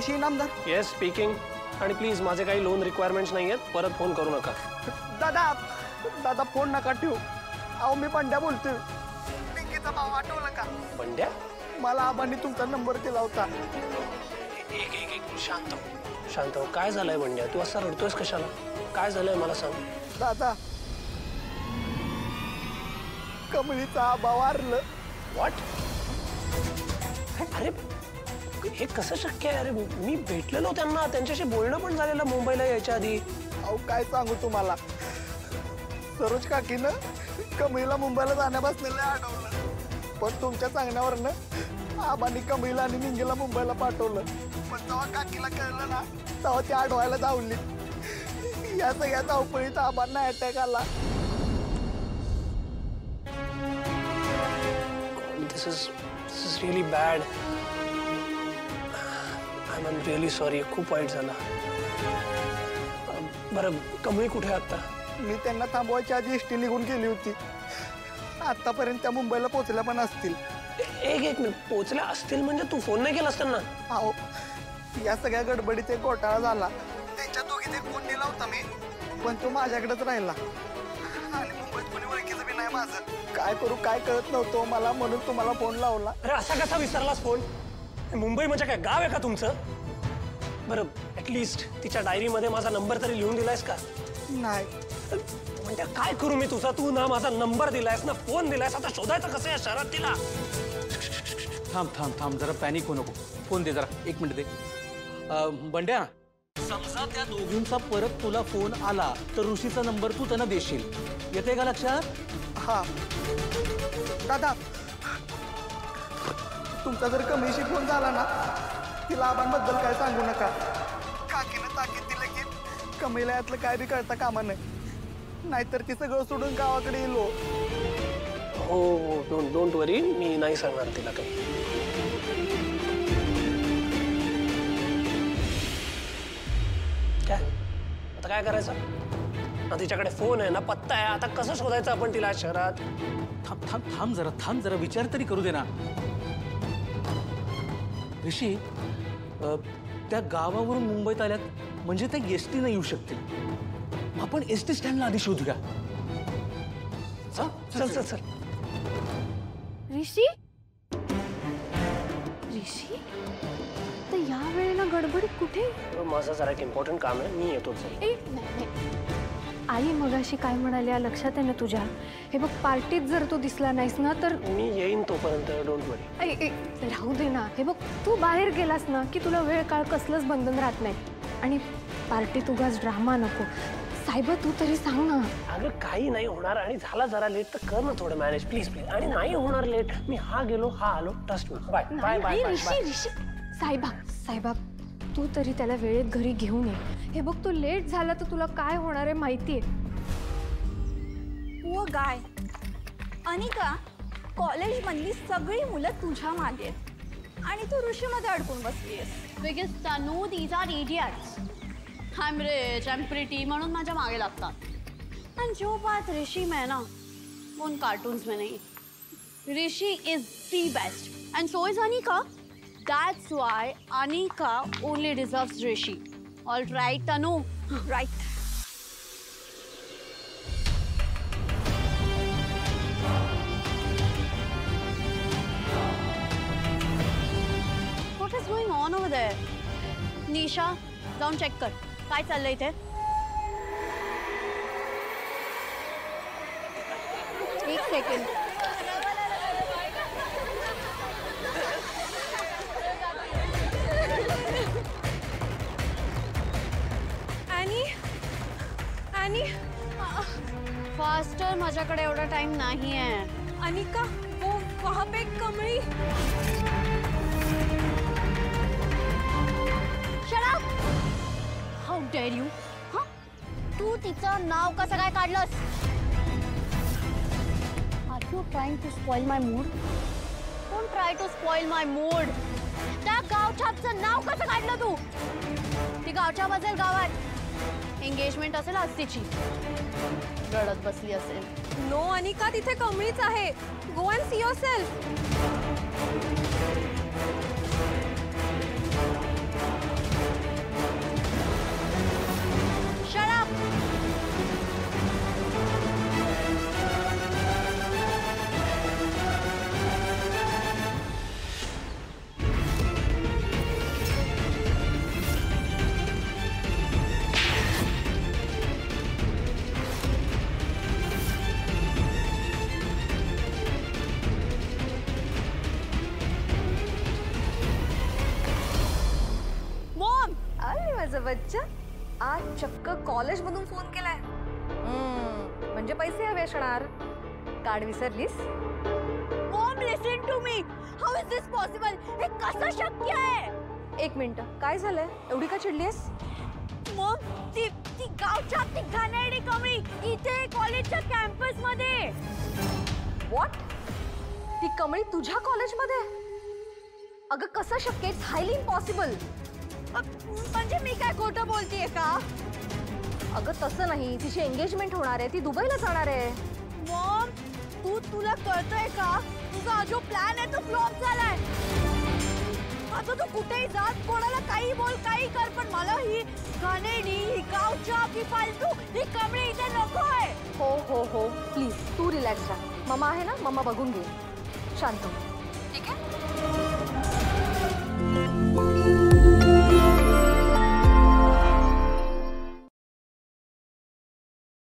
ऋषी Inamdar? Yes speaking. आणि please माझे काही लोन रिक्वायरमेंट्स नाही आहेत, परत फोन करू नका. दादा दादा फोन नका ठेवू. अहो मी बंड्या बोलतोय. पिंकीचा भाव आठवलं का? बंड्या? मला आबांनी तुमचा नंबर दिला होता. एक शांत हो, शांत हो. काय झालंय बंड्या? तू असा रडतोयस कशाला? काय झालंय मला सांग. दादा कमळीचा आबा वारलं. व्हॉट? अरे हे कसं शक्य आहे? अरे मी भेटलेलो त्यांना, त्यांच्याशी बोलणं पण झालेलं मुंबईला यायच्या आधी. अहो काय सांगू तुम्हाला, सरोज काकीनं कमळीला मुंबईला जाण्यापासून लय अडवलं. पण तुमच्या सांगण्यावरनं आबांनी कमळीला आणि निंगीला मुंबईला पाठवलं. पण तेव्हा काकीला कळलं ना, तेव्हा ती अडवायला धावली. या सगळ्या धावपळीत आबांना अटॅक आला. This is really bad. I'm really sorry. खूप वाईट झालं. बरं कमळी कुठे आता? मी त्यांना थांबवायच्या आधी एसटी निघून गेली होती. आतापर्यंत त्या मुंबईला पोहोचल्या पण असतील. एक मिनिट, पोहोचल्या असतील म्हणजे तू फोन नाही केलास त्यांना? अहो या सगळ्या गडबडीत एक घोटाळा झाला. त्यांच्या दोघीत एक फोन दिला होता मी, पण तो माझ्याकडेच राहिला. आणि मुंबईत कोणी ओळखीचं बी नाही माझं. काय करू काय कळत नव्हतं मला, म्हणून तुम्हाला फोन लावला. अरे असा कसा विसरलास फोन? मुंबई म्हणजे काय गाव आहे का तुमचं? बरं ऍटलीस्ट तिच्या डायरीमध्ये माझा नंबर तरी लिहून दिलायस का? नाही. म्हणजे काय करू मी तुझा? तू ना माझा नंबर दिलायस ना फोन दिलायस, आता शोधायचं कसं या शहरात तिला? थांब थांब थांब जरा पॅनिक होऊ नको. फोन दे जरा, एक मिनिट दे. बंड्या, समजा त्या दोघींचा परत तुला फोन आला तर ऋषीचा नंबर तू त्यांना देशील. येते का लक्षात? हा दादा, तुमचा जर कमीशी फोन झाला ना, तिला आबांबद्दल काय सांगू नका. काकीनं ताकीद दिलं की कमीला यातलं काय बी कळता कामा नाही, नाहीतर ती सगळं सोडून गावाकडे येलो. हो डोंट वरी, मी नाही सांगणार तिला काही. काय आता काय करायचं? ना तिच्याकडे फोन आहे ना पत्ता आहे, आता कसं शोधायचं आपण तिला शहरात? थांब थांब थांब जरा विचार तरी करू दे ना. ऋषी, त्या गावावरून मुंबईत आल्यात म्हणजे त्या एसटी नाही येऊ शकतील. आपण एसटी स्टँडला आधी शोधूया. चल चल चल. ऋषी ऋषी तर या वेळेला गडबडीत कुठे? माझं जरा एक इम्पॉर्टंट काम आहे, मी येतो. आई मगाशी काय म्हणाल्या लक्षात आहे ना तुझ्या? हे बघ पार्टीत जर तू दिसला नाहीस ना तर मी येईन तोपर्यंत, डोंट वरी. राहू दे ना. हे बघ तू बाहेर गेलास ना की तुला वेळ काळ कसलंच बंधन राहत नाही. आणि पार्टीत उगाच ड्रामा नको. साहेब तू तरी सांग ना. अगं काही नाही होणार, आणि झाला जरा लेट तर कर ना थोडं मॅनेज प्लीज प्लीज. आणि नाही होणार लेट, मी हा गेलो हा आलो, trust me. Bye bye bye bye. Rishi साहेबा तू तरी त्याला वेळेत घरी घेऊन ये. हे बघ तू लेट झाला तर तुला काय होणार आहे माहितीये? हो गाय अनिका, कॉलेज मधली सगळी मुलं तुझ्या मागे आहेत आणि तू ऋषीमध्ये अडकून बसलीयस. Because Tanu these are idiots. I am rich, I am pretty म्हणून माझ्या मागे लागतात. आणि जो बात ऋषी में है ना उन कार्टून्स में नहीं. Rishi is the best and so is Anika. That's why Anika only deserves Rishi. All right, Tanu? Right. What is going on over there? Nisha, जाऊन check कर. काय चाललंय इथे? एक सेकंड. फास्टर, माझ्याकडे एवढा टाइम नाही आहे. अनिका, वो वहाँ पे Kamali. Shut up! How dare you? हाँ? तू तिचं नाव कसं काय काढलंस? Are you trying to spoil my mood? Don't try to spoil my mood. त्या गावछापचं नाव कसं काढलं तू? ती गावछाप असेल गावात. एंगेजमेंट असेल आज तिची. रडत बसली असेल. नो अनिका, तिथे कमळीच आहे. Go and see yourself. बच्चा आज चक्क कॉलेजमधून फोन केलाय. म्हणजे पैसे हवे असणार. कार्ड विसरलीस? Mom listen to me. How is this possible? हे कसं शक्य आहे? एक मिनिट, काय झालंय? एवढी का चिडलीस? मॉम ती गावच्या ती घाणेरडी कमळी इथे कॉलेजच्या कॅम्पस मध्ये. व्हॉट? ती कमळी तुझ्या कॉलेजमध्ये? अगं कसं शक्य? It's highly impossible. म्हणजे मी काय खोटं बोलतेय का? अगं तसं नाही, तिची एंगेजमेंट होणार आहे, ती दुबईला जाणार आहे. मॉम तुला कळतंय का? तुझा जो प्लॅन आहे तो फ्लॉप झालाय. आता तू कुठेही जात, कोणाला काही बोल, काही कर, पण मला ही घाणेरडी, ही गावच्या, ही फालतू, ही कमळी इथे नकोय. हो हो हो, प्लीज तू रिलॅक्स राहा. मम्मा आहे ना, मम्मा बघून घे. शांत हो. ठीक आहे.